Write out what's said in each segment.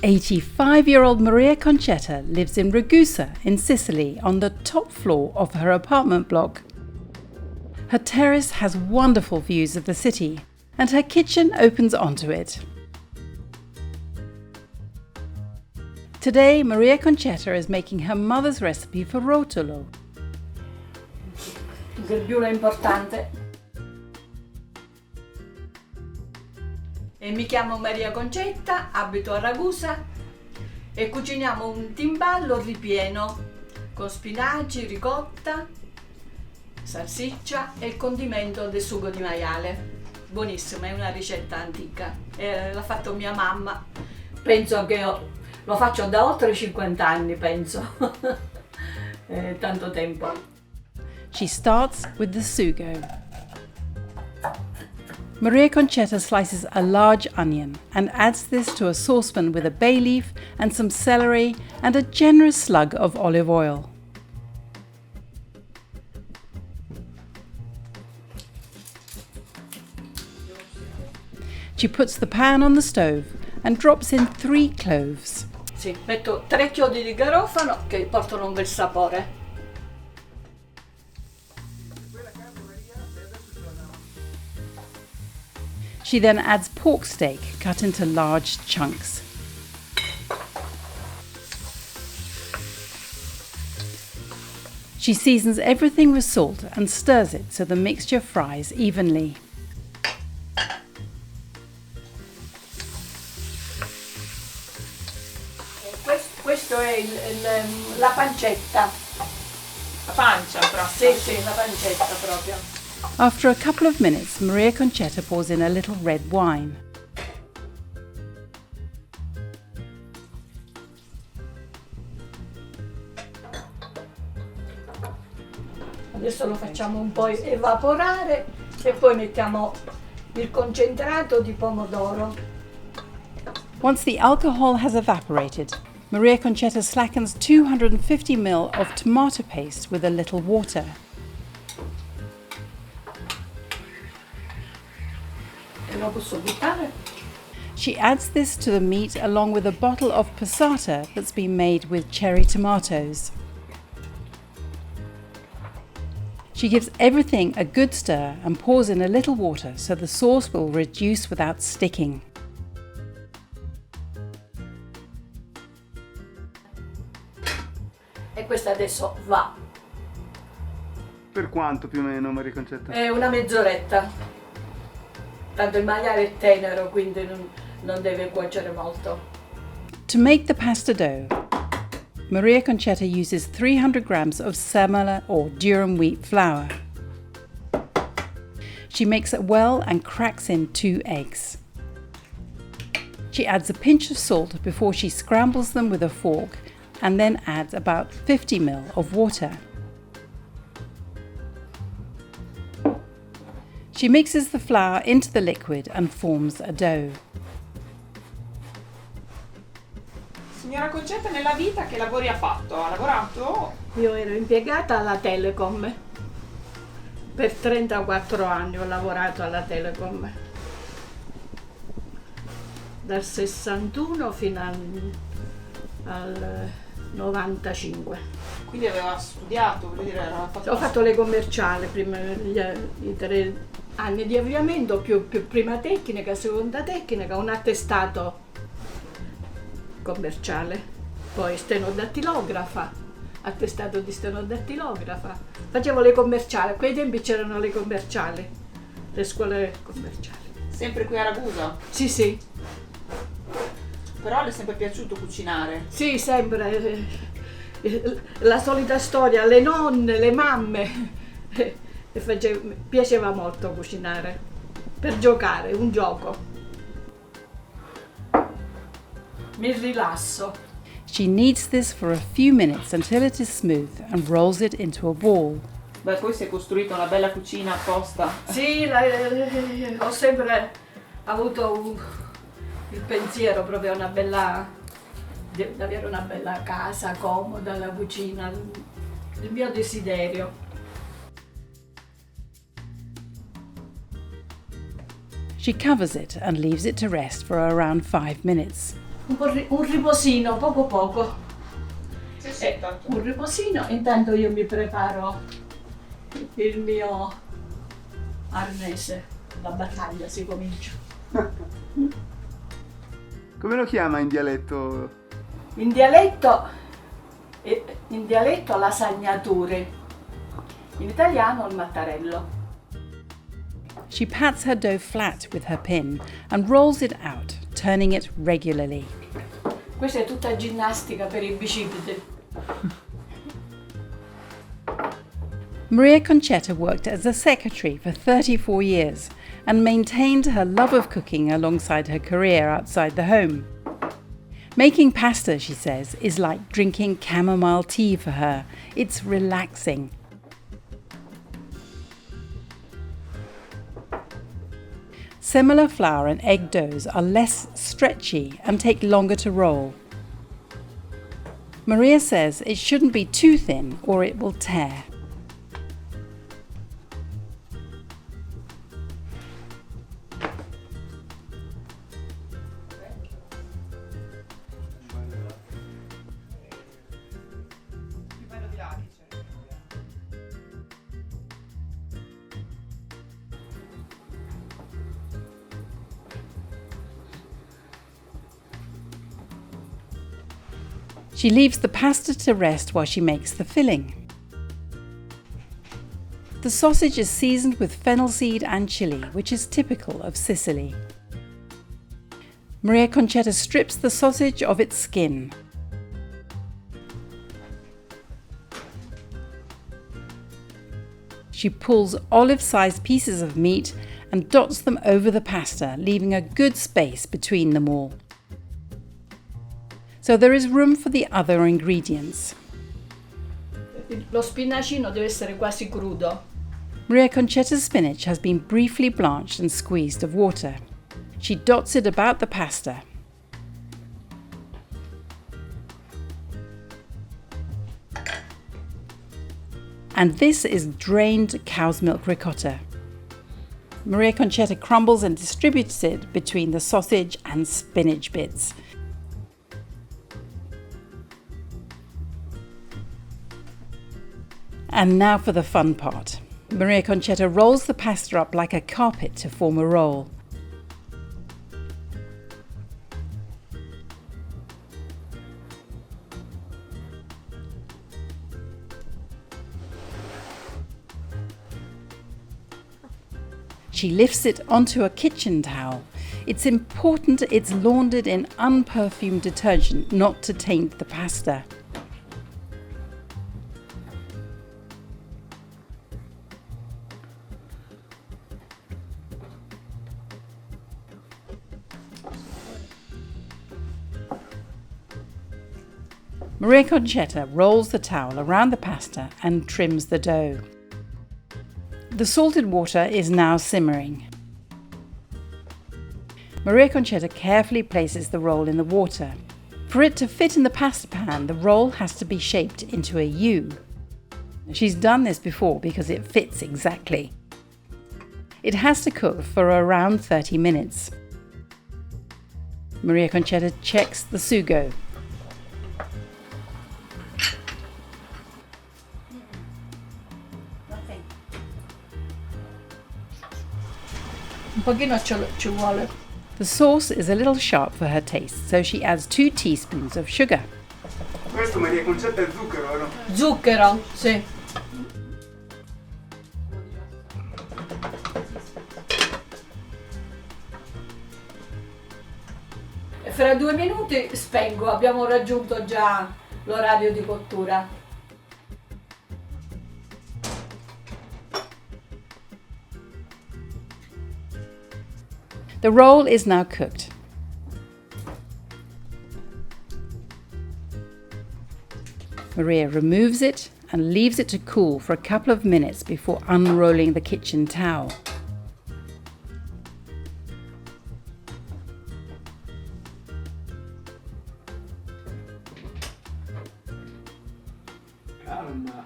85-year-old Maria Concetta lives in Ragusa in Sicily on the top floor of her apartment block. Her terrace has wonderful views of the city and her kitchen opens onto it. Today, Maria Concetta is making her mother's recipe for rotolo. Verdura importante. E mi chiamo Maria Concetta, abito a Ragusa e cuciniamo un timballo ripieno con spinaci, ricotta, salsiccia e il condimento del sugo di maiale. Buonissimo, è una ricetta antica, l'ha fatto mia mamma. Penso che lo faccio da oltre 50 anni, penso. Tanto tempo. She starts with the sugo. Maria Concetta slices a large onion and adds this to a saucepan with a bay leaf and some celery and a generous slug of olive oil. She puts the pan on the stove and drops in 3 cloves. Sì, metto 3 chiodi di garofano che portano un bel sapore. She then adds pork steak cut into large chunks. She seasons everything with salt and stirs it so the mixture fries evenly. Questo è la pancetta. La pancia proprio? Sì, la pancetta proprio. After a couple of minutes, Maria Concetta pours in a little red wine. Adesso lo facciamo un po' evaporare e poi mettiamo il concentrato di pomodoro. Once the alcohol has evaporated, Maria Concetta slackens 250 ml of tomato paste with a little water. E lo posso buttare? She adds this to the meat along with a bottle of passata that's been made with cherry tomatoes. She gives everything a good stir and pours in a little water so the sauce will reduce without sticking. E questa adesso va. Per quanto più o meno, Maria Concetta? È una mezz'oretta. Tanto il maiale è tenero, quindi non deve cuocere molto. To make the pasta dough, Maria Concetta uses 300 grams of semola or Durum wheat flour. She makes it well and cracks in 2 eggs. She adds a pinch of salt before she scrambles them with a fork and then adds about 50 ml of water. She mixes the flour into the liquid and forms a dough. Signora Concetta, nella vita che lavori ha fatto? Ha lavorato? Io ero impiegata alla Telecom. Per 34 anni ho lavorato alla Telecom. Dal 61 fino al 95. Quindi aveva studiato, voglio dire, Ho fatto le commerciali, prima i 3 anni di avviamento, più prima tecnica, seconda tecnica, un attestato commerciale, poi stenodattilografa, attestato di stenodattilografa. Facevo le commerciali, a quei tempi c'erano le commerciali, le scuole commerciali. Sempre qui a Ragusa? Sì, sì. Però le è sempre piaciuto cucinare? Sì, sempre. La solita storia, le nonne, le mamme. Piaceva molto cucinare, per giocare, un gioco. Mi rilasso. She kneads this for a few minutes until it is smooth and rolls it into a ball. Beh, poi si è costruita una bella cucina apposta. Sì, ho sempre avuto il pensiero proprio di avere una bella casa comoda, la cucina, il mio desiderio. She covers it and leaves it to rest for around 5 minutes. un riposino, poco poco. Sì, sì, tanto. Un riposino, intanto io mi preparo il mio arnese. La battaglia si comincia. Come lo chiama in dialetto? In dialetto lasagnature, in italiano il mattarello. She pats her dough flat with her pin and rolls it out, turning it regularly. Questa è tutta ginnastica per i bicipiti. Maria Concetta worked as a secretary for 34 years and maintained her love of cooking alongside her career outside the home. Making pasta, she says, is like drinking chamomile tea for her. It's relaxing. Semola flour and egg doughs are less stretchy and take longer to roll. Maria says it shouldn't be too thin or it will tear. She leaves the pasta to rest while she makes the filling. The sausage is seasoned with fennel seed and chili, which is typical of Sicily. Maria Concetta strips the sausage of its skin. She pulls olive-sized pieces of meat and dots them over the pasta, leaving a good space between them all. So there is room for the other ingredients. Lo spinacino deve essere quasi crudo. Maria Concetta's spinach has been briefly blanched and squeezed of water. She dots it about the pasta. And this is drained cow's milk ricotta. Maria Concetta crumbles and distributes it between the sausage and spinach bits. And now for the fun part. Maria Concetta rolls the pasta up like a carpet to form a roll. She lifts it onto a kitchen towel. It's important it's laundered in unperfumed detergent not to taint the pasta. Maria Concetta rolls the towel around the pasta and trims the dough. The salted water is now simmering. Maria Concetta carefully places the roll in the water. For it to fit in the pasta pan, the roll has to be shaped into a U. She's done this before because it fits exactly. It has to cook for around 30 minutes. Maria Concetta checks the sugo. Un pochino ci vuole. The sauce is a little sharp for her taste, so she adds 2 teaspoons of sugar. Questo Maria Concetta è zucchero, no? Zucchero, sì. E fra 2 minuti spengo, abbiamo raggiunto già l'orario di cottura. The roll is now cooked. Maria removes it and leaves it to cool for a couple of minutes before unrolling the kitchen towel. Calma.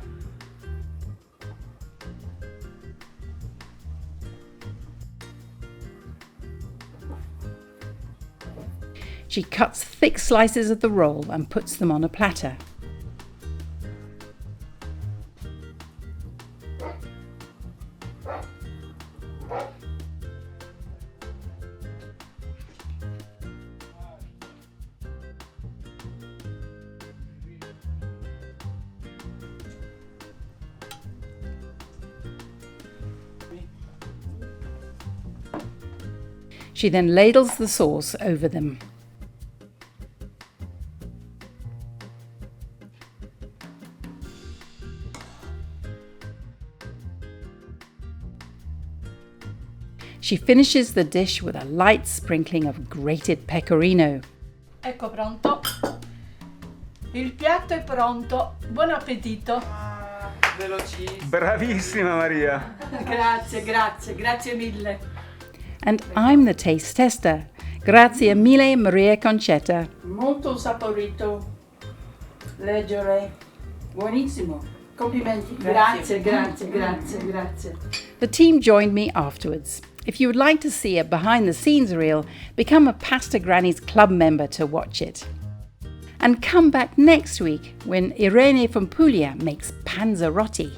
She She cuts thick slices of the roll and puts them on a platter. She then ladles the sauce over them. She finishes the dish with a light sprinkling of grated pecorino. Ecco pronto. Il piatto è pronto. Buon appetito. Velocissimo. Bravissima Maria! Grazie mille. And I'm the taste tester. Grazie mille, Maria Concetta. Molto saporito, leggere, buonissimo. Complimenti. Grazie. The team joined me afterwards. If you would like to see a behind-the-scenes reel, become a Pasta Grannies Club member to watch it. And come back next week when Irene from Puglia makes panzerotti.